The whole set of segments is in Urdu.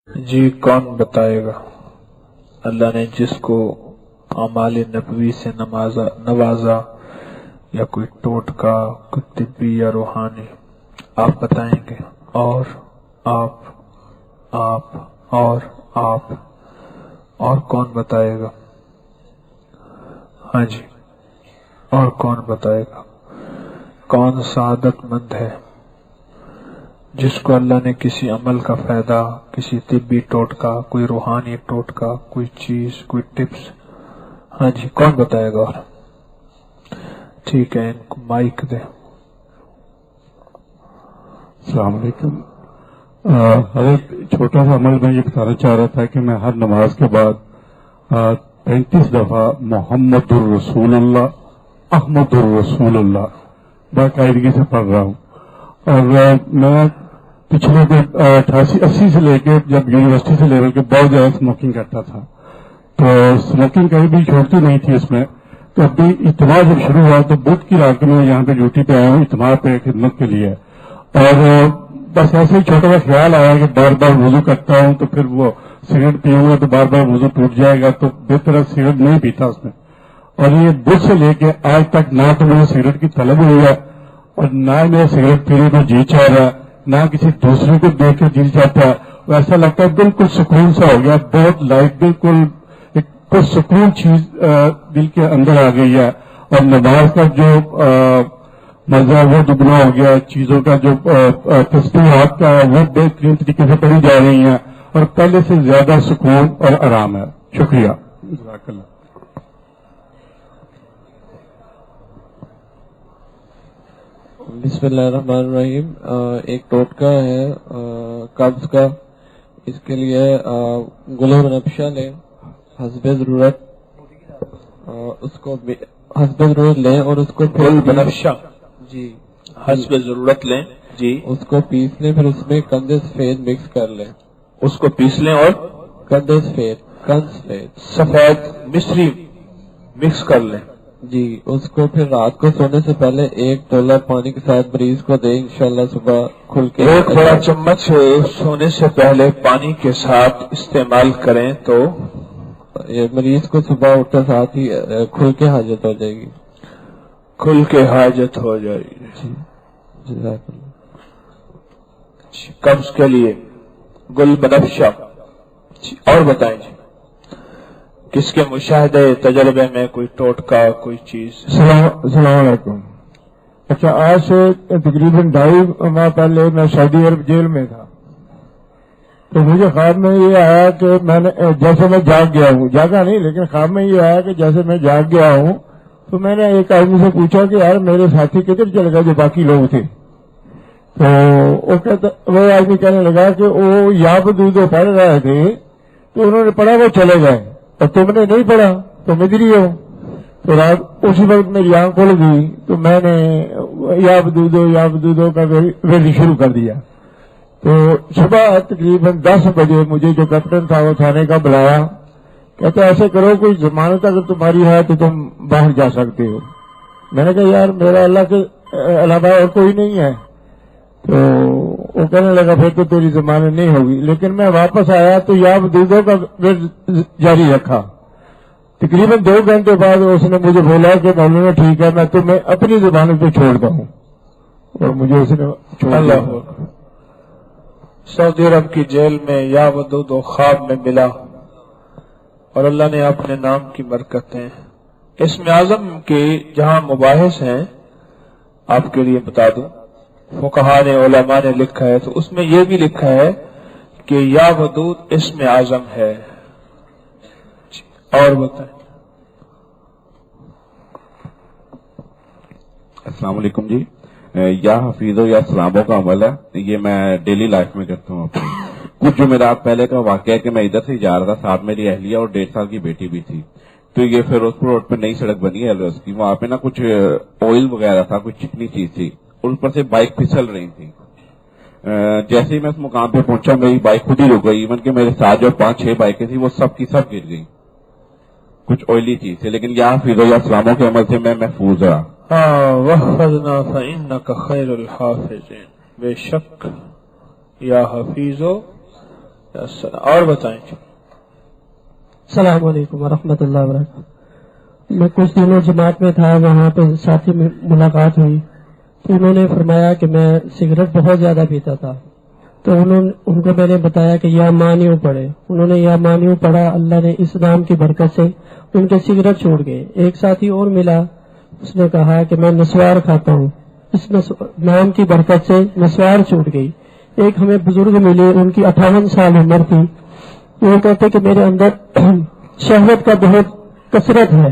جی کون بتائے گا؟ اللہ نے جس کو اعمال نبوی سے نوازا یا کوئی ٹوٹکا، کوئی طبی یا روحانی، آپ بتائیں گے؟ اور اور کون بتائے گا؟ ہاں جی، اور کون بتائے گا؟ کون سعادت مند ہے جس کو اللہ نے کسی عمل کا فائدہ، کسی طبی ٹوٹکا، کوئی روحانی ٹوٹکا، کوئی چیز، کوئی ٹپس؟ ہاں جی، کون بتائے گا؟ اور ٹھیک ہے، ان کو مائک دے۔ السلام علیکم۔ حضرت چھوٹا سا عمل میں یہ بتانا چاہ رہا تھا کہ میں ہر نماز کے بعد 35 دفعہ محمد الرسول اللہ، احمد الرسول اللہ باقاعدگی سے پڑھ رہا ہوں۔ اور میں پچھلے 88-80 سے لے کے جب یونیورسٹی سے لیول کے بہت زیادہ اسموکنگ کرتا تھا، تو اسموکنگ کبھی بھی چھوڑتی نہیں تھی اس میں۔ تو ابھی اجتماع جب شروع ہوا تو بدھ کی رات میں یہاں پہ ڈیوٹی پہ آیا ہوں اجتماع پہ خدمت کے لیے، اور بس ایسے ہی چھوٹا سا خیال آیا کہ بار بار وضو کرتا ہوں تو پھر وہ سگریٹ پیوں گا تو بار بار وضو ٹوٹ جائے گا، تو بہتر سگریٹ نہیں پیتا اس میں۔ اور یہ بدھ سے لے کے آج تک نہ تو مجھے سگریٹ کی طلب ہوئی ہے اور نہ میرے سگریٹ پینے کو جی چاہ رہا، نہ کسی دوسرے کو دیکھ کے جی چاہتا ہے۔ ایسا لگتا ہے بالکل سکون سا ہو گیا، بہت لائٹ، بالکل ایک پرسکون چیز دل کے اندر آ گئی ہے۔ اور نماز کا جو مزہ وہ دگنا ہو گیا، چیزوں کا جو تسبیحات کا وہ بہترین طریقے سے پڑھی جا رہی ہیں اور پہلے سے زیادہ سکون اور آرام ہے۔ شکریہ، جزاک اللہ۔ بسم اللہ الرحمن الرحیم۔ ایک ٹوٹکا ہے قبض کا، اس کے لیے گلو بنفشہ لیں حسب ضرورت، اس کو حسب ضرورت لیں اور اس کو گل بنفشہ جی حسب ضرورت لیں جی، اس کو پیس لیں، پھر اس میں قند سفید مکس کر لیں۔ اس کو پیس لیں اور قند سفید سفید مصری مکس کر لیں جی، اس کو پھر رات کو سونے سے پہلے 1 ڈالر پانی کے ساتھ مریض کو دیں، انشاءاللہ صبح کھل کے 1 بڑا چمچ سونے سے پہلے پانی کے ساتھ استعمال کریں تو مریض کو صبح اٹھتے ساتھ ہی کھل کے حاجت ہو جائے گی۔ کھل کے حاجت ہو جائے گی جی جزاک اللہ۔ قبض کے لیے گل بنفشہ۔ اور بتائیں جی، کس کے مشاہدے تجربے میں کوئی ٹوٹکا، کوئی چیز؟ السلام علیکم۔ اچھا، آج سے تقریباً 2.5 ماہ پہلے میں سعودی عرب جیل میں تھا، تو مجھے خواب میں یہ آیا کہ میں نے جیسے میں جاگ گیا ہوں، جاگا نہیں لیکن خواب میں یہ آیا کہ جیسے میں جاگ گیا ہوں، تو میں نے ایک آدمی سے پوچھا کہ یار میرے ساتھی کدھر چلے گئے جو باقی لوگ تھے؟ تو وہ آدمی کہنے لگا کہ وہ یا بدودو پڑھ رہے تھے تو انہوں نے پڑھا وہ چلے گئے اور تم نے نہیں پڑھا تم ادھر ہی ہو۔ تو رات اسی وقت میری آنکھ کھل گئی تو میں نے یا بدودو کا ورد شروع کر دیا۔ تو صبح تقریباً 10 بجے مجھے جو کیپٹن تھا وہ تھانے کا بلایا، کہتا ایسے کرو کوئی ضمانت اگر تمہاری ہے تو تم باہر جا سکتے ہو۔ میں نے کہا یار میرا اللہ کے علاوہ اور کوئی نہیں ہے، تو وہ کہنے لگا پھر تو تیری ضمانت نہیں ہوگی۔ لیکن میں واپس آیا تو یا بدودو کا ورد جاری رکھا۔ تقریباً 2 گھنٹے بعد اس نے مجھے بولا کہ مولانا ٹھیک ہے میں تمہیں اپنی ضمانت پہ چھوڑتا ہوں، اور مجھے اس نے چھوڑ دیا۔ سعودی عرب کی جیل میں یا ودود و خواب میں ملا اور اللہ نے اپنے نام کی برکتیں اسم اعظم کے جہاں مباحث ہیں آپ کے لیے بتا دوں، فقہاء نے علماء نے لکھا ہے تو اس میں یہ بھی لکھا ہے کہ یا ودود اسم اعظم ہے۔ اور بتائیں۔ السلام علیکم جی، یا حفیظو یا سلاموں کا عمل ہے، یہ میں ڈیلی لائف میں کرتا ہوں اپنی۔ کچھ جمعرات پہلے کا واقعہ ہے کہ میں ادھر سے جا رہا تھا، ساتھ میری اہلیہ اور 1.5 سال کی بیٹی بھی تھی۔ تو یہ فیروزپور روڈ پہ نئی سڑک بنی ہے ایلوس کی، وہاں پہ نا کچھ آئل وغیرہ تھا، کچھ چکنی چیز تھی، اوپر سے بائک پھسل رہی تھی۔ جیسے ہی میں اس مقام پہ پہنچا میری بائک خود ہی رک گئی، ایون کہ میرے ساتھ جو 5-6 بائکیں تھیں وہ سب کی سب گر گئی، کچھ آئلی چیز سے، لیکن یا حفیظو یا سلاموں کے عمل سے میں محفوظ رہا۔ وحفظنا فإنك خیر الحافظین، بے شک یا حفیظو اور بتائیں. السلام علیکم ورحمۃ اللہ وبرکاتہ. میں کچھ دنوں جماعت میں تھا, وہاں پہ ساتھی میں ملاقات ہوئی تو انہوں نے فرمایا کہ میں سگریٹ بہت زیادہ پیتا تھا, تو ان کو میں نے بتایا کہ یا مانیو پڑھے. انہوں نے یا مانیو پڑھا, اللہ نے اس نام کی برکت سے ان کے سگریٹ چھوڑ گئے. ایک ساتھی اور ملا, اس نے کہا کہ میں نسوار کھاتا ہوں, اس نام کی برکت سے نسوار چھوٹ گئی. ایک ہمیں بزرگ ملے, ان کی 58 سال عمر تھی. وہ کہتے کہ میرے اندر شہوت کا بہت کثرت ہے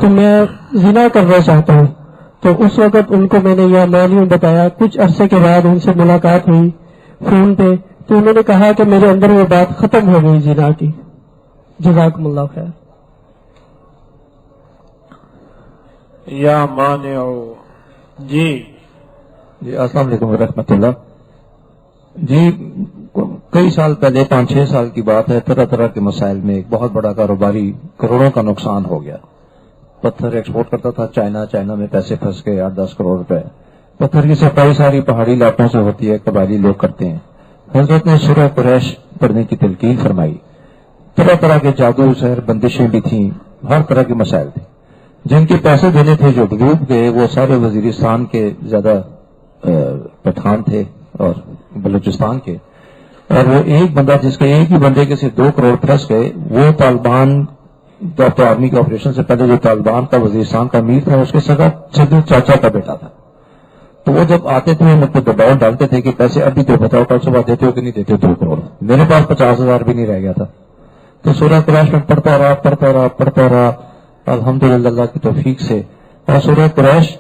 تو میں زنا کرنا چاہتا ہوں. تو اس وقت ان کو میں نے یہ مانیو بتایا. کچھ عرصے کے بعد ان سے ملاقات ہوئی فون پہ, تو انہوں نے کہا کہ میرے اندر وہ بات ختم ہو گئی زنا کی. جزاکم اللہ خیر. یا مانع جی السلام علیکم ورحمۃ اللہ. جی کئی سال پہلے 5-6 سال کی بات ہے, طرح طرح کے مسائل میں ایک بہت بڑا کاروباری کروڑوں کا نقصان ہو گیا. پتھر ایکسپورٹ کرتا تھا چائنا میں پیسے پھنس گئے 8-10 کروڑ روپے. پتھر کی صفائی ساری پہاڑی علاقوں سے ہوتی ہے, قبائلی لوگ کرتے ہیں. حضرت نے سورہ قریش پڑھنے کی تلقین فرمائی. طرح طرح کے جادو سحر بندشیں بھی تھیں, ہر طرح کے مسائل تھے. جن کے پیسے دینے تھے جو ڈوب گئے وہ سارے وزیرستان کے زیادہ پٹھان تھے اور بلوچستان کے, اور وہ ایک بندہ جس کے ایک ہی بندے کے سے 2 کروڑ پھنس گئے, وہ طالبان تو آرمی کے آپریشن سے پہلے جو طالبان کا وزیرستان کا امیر تھا اس کے سگا چاچا کا بیٹا تھا. تو وہ جب آتے تھے ان کو دباؤ ڈالتے تھے کہ پیسے ابھی تو بتاؤ کل صبح دیتے ہو کہ نہیں دیتے. 2 کروڑ میرے پاس 50,000 بھی نہیں رہ گیا تھا. تو سورہ قریش میں پڑھتا رہا الحمدللہ اللہ کی توفیق سے. اور سورہ قریش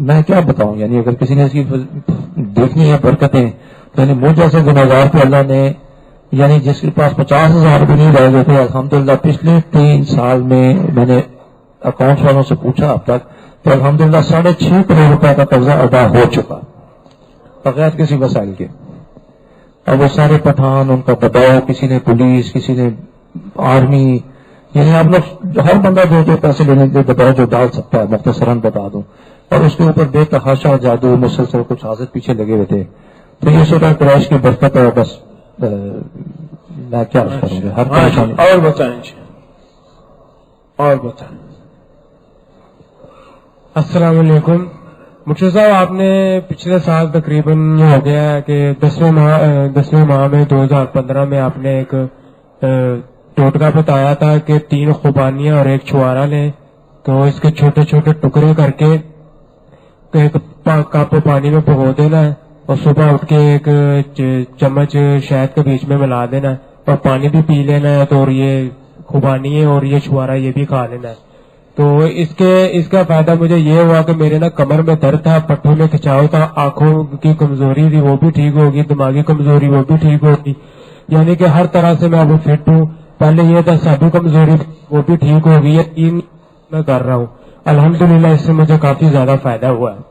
میں کیا بتاؤں, یعنی اگر کسی نے اس کی دیکھنی ہے برکتیں, یعنی مجھ جیسے گنہگار کو اللہ نے, یعنی جس کے پاس 50,000 بھی نہیں رہ گئے تھے, الحمدللہ پچھلے 3 سال میں نے اکاؤنٹ والوں سے پوچھا اب تک تو الحمدللہ 6.5 کروڑ روپے کا قرضہ ادا ہو چکا بغیر کسی وسائل کے. اور وہ سارے پٹھان, ان کا دباؤ, کسی نے پولیس, کسی نے آرمی, یعنی آپ لوگ ہر بندہ جو پیسے لینے کے دباؤ جو ڈال سکتا ہے مختصراً بتا دوں. اور اس کے اوپر بے تحاشا جادو مسلسل کچھ حاضر پیچھے لگے ہوئے تھے. تو یہ سورہ قریش کی برکت ہے. بس میں کیا کروں گا, ہر پریشانی. اور بتائیں جی, اور بتائیں. السلام علیکم. مرشد صاحب, آپ نے پچھلے سال تقریباً یہ ہو گیا ہے کہ 10ویں ماہ میں 2015 میں آپ نے ایک ٹوٹکا بتایا تھا کہ 3 خوبانیاں اور 1 چھوارا لیں, تو اس کے چھوٹے چھوٹے ٹکڑے کر کے ایک کپ پانی میں بھگو دینا ہے, اور صبح اٹھ کے ایک چمچ شہد کے بیچ میں ملا دینا ہے, اور پانی بھی پی لینا ہے. تو اور یہ خوبانی ہے اور یہ چھوارا یہ بھی کھا لینا ہے. تو اس کا فائدہ مجھے یہ ہوا کہ میرے نا کمر میں درد تھا, پٹھوں میں کھچاؤ تھا, آنکھوں کی کمزوری تھی وہ بھی ٹھیک ہوگی, دماغی کمزوری وہ بھی ٹھیک ہوگی, یعنی کہ ہر طرح سے میں اب فٹ ہوں. پہلے یہ تھا سابی کمزوری وہ بھی ٹھیک ہوگی. یہ 3 میں کر رہا ہوں الحمدللہ, اس سے مجھے کافی زیادہ فائدہ ہوا ہے.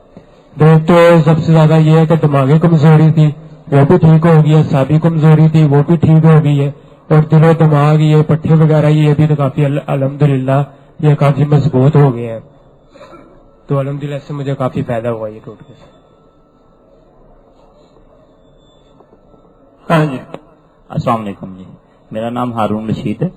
تو سب سے زیادہ یہ ہے کہ دماغی کمزوری تھی وہ بھی ٹھیک ہو گئی ہے, سابی کمزوری تھی وہ بھی ٹھیک ہو گئی ہے, اور دل و دماغ یہ پٹھے وغیرہ یہ بھی تو کافی الحمدللہ یہ کافی مضبوط ہو گئے ہیں. تو الحمدللہ اس سے مجھے کافی فائدہ ہوا یہ ٹوٹکے سے. ہاں جی. السلام علیکم جی, میرا نام ہارون رشید ہے.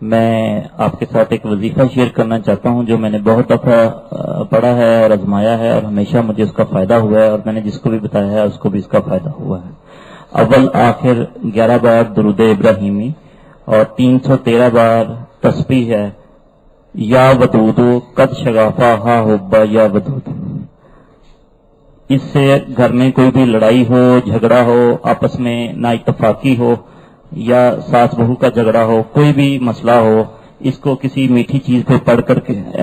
میں آپ کے ساتھ ایک وظیفہ شیئر کرنا چاہتا ہوں جو میں نے بہت دفعہ پڑھا ہے اور آزمایا ہے, اور ہمیشہ مجھے اس کا فائدہ ہوا ہے, اور میں نے جس کو بھی بتایا ہے اس کو بھی اس کا فائدہ ہوا ہے. اول آخر 11 بار درود ابراہیمی اور 313 بار تسبیح ہے یا ودودو قد شغافا ہا حبا یا ودود. اس سے گھر میں کوئی بھی لڑائی ہو, جھگڑا ہو, آپس میں نا اتفاقی ہو یا ساس بہو کا جھگڑا ہو, کوئی بھی مسئلہ ہو, اس کو کسی میٹھی چیز پہ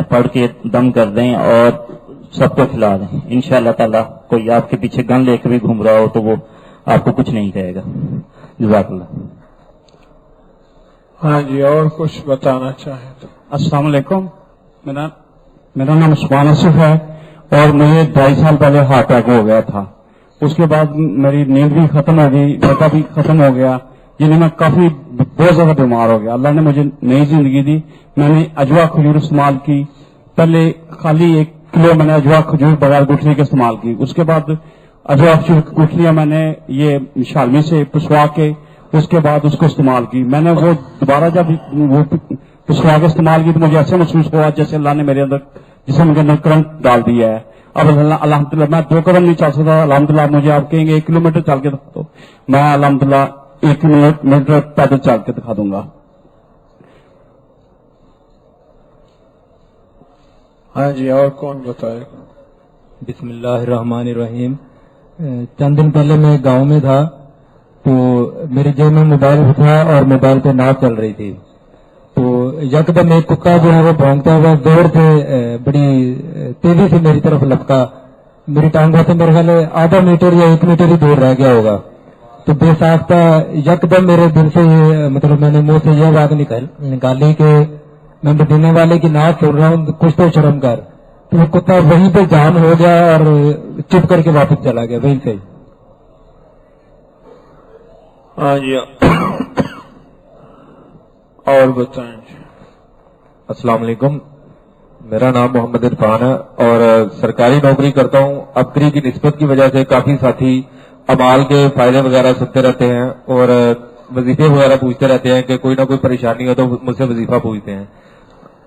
پڑھ کے دم کر دیں اور سب کو کھلا دیں. انشاءاللہ تعالیٰ کوئی آپ کے پیچھے گن لے کے بھی گھوم رہا ہو تو وہ آپ کو کچھ نہیں کہے گا. جزاک اللہ. ہاں جی, اور کچھ بتانا چاہیں تو. السلام علیکم. میرا نام عثمان اصف ہے اور مجھے 2.5 سال پہلے ہارٹ اٹیک ہو گیا تھا. اس کے بعد میری نیند بھی ختم ہو گئی, بیٹا بھی ختم ہو گیا, جنہیں میں کافی بہت زیادہ بیمار ہو گیا. اللہ نے مجھے نئی زندگی دی. میں نے اجوا کھجور استعمال کی. پہلے خالی 1 کلو میں نے اجوا کھجور بغیر گٹھلی کے استعمال کی. اس کے بعد اجوا گٹھلیاں میں نے یہ شالمی سے پسوا کے اس کے بعد اس کو استعمال کی. میں نے وہ دوبارہ جب وہ پچھلا کے استعمال کی تو مجھے ایسے محسوس ہوا جیسے اللہ نے میرے اندر جسم کے اندر کرنٹ ڈال دیا ہے. اب الحمدللہ میں 2 قدم نہیں چل سکتا. الحمدللہ مجھے آپ کہیں گے 1 کلومیٹر چل کے دکھا دو, میں الحمدللہ 1 کلومیٹر پیدل چل کے دکھا دوں گا. ہاں جی, اور کون بتائے؟ بسم اللہ الرحمن الرحیم. چند دن پہلے میں گاؤں میں تھا تو میری جیب میں موبائل تھا اور موبائل پہ ناچ چل رہی تھی تو یکدم ایک کتا جو ہے وہ بھونکتا ہوا زور سے بڑی تیزی سے میری طرف لپکا. میری ٹانگوں سے میرے خیال آدھا میٹر یا 1 میٹر ہی دور رہ گیا ہوگا. تو بے ساختہ یکدم میرے دل سے مطلب میں نے منہ سے یہ بات نکالی کہ میں مدینے والے کی ناچ چھوڑ رہا ہوں, کچھ تو شرم کر. تو وہ کتا وہیں پہ جام ہو گیا اور چپ کر کے واپس چلا گیا وہیں سے. ہاں جی, اور بتائیں. السلام علیکم, میرا نام محمد عرفان ہے اور سرکاری نوکری کرتا ہوں. ابکری کی نسبت کی وجہ سے کافی ساتھی امال کے فائدے وغیرہ سنتے رہتے ہیں اور وظیفے وغیرہ پوچھتے رہتے ہیں کہ کوئی نہ کوئی پریشانی ہو تو مجھ سے وظیفہ پوچھتے ہیں.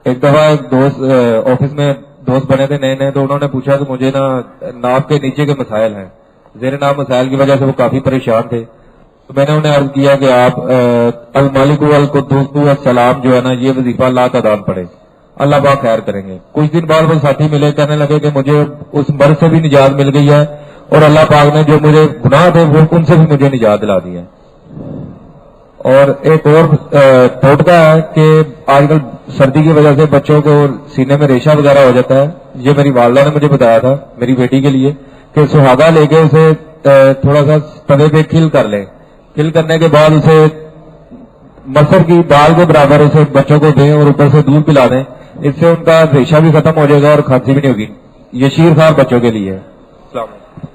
ایک دفعہ ایک دوست آفس میں دوست بنے تھے نئے تو انہوں نے پوچھا کہ مجھے نا ناف کے نیچے کے مسائل ہیں, زیر ناف مسائل کی وجہ سے وہ کافی پریشان تھے. تو میں نے انہیں عرض کیا کہ آپ المالک والقدوس السلام جو ہے نا یہ وظیفہ اللہ تعالیٰ پڑھے, اللہ پاک خیر کریں گے. کچھ دن بعد وہ ساتھی ملے, کہنے لگے کہ مجھے اس مرض سے بھی نجات مل گئی ہے اور اللہ پاک نے جو مجھے گناہ تھے وہ ان سے بھی مجھے نجات دلا دی ہے. اور ایک اور ٹوٹکا ہے کہ آج کل سردی کی وجہ سے بچوں کو سینے میں ریشہ وغیرہ ہو جاتا ہے. یہ میری والدہ نے مجھے بتایا تھا میری بیٹی کے لیے کہ سہاگا لے کے اسے تھوڑا سا توے پہ کھل کر لیں, کھل کرنے کے بعد اسے مسر کی دال کے برابر اسے بچوں کو دیں اور اوپر سے دودھ پلا دیں. اس سے ان کا ریشہ بھی ختم ہو جائے گا اور کھانسی بھی نہیں ہوگی. یہ شیر خوار بچوں کے لیے ہے. السلام علیکم.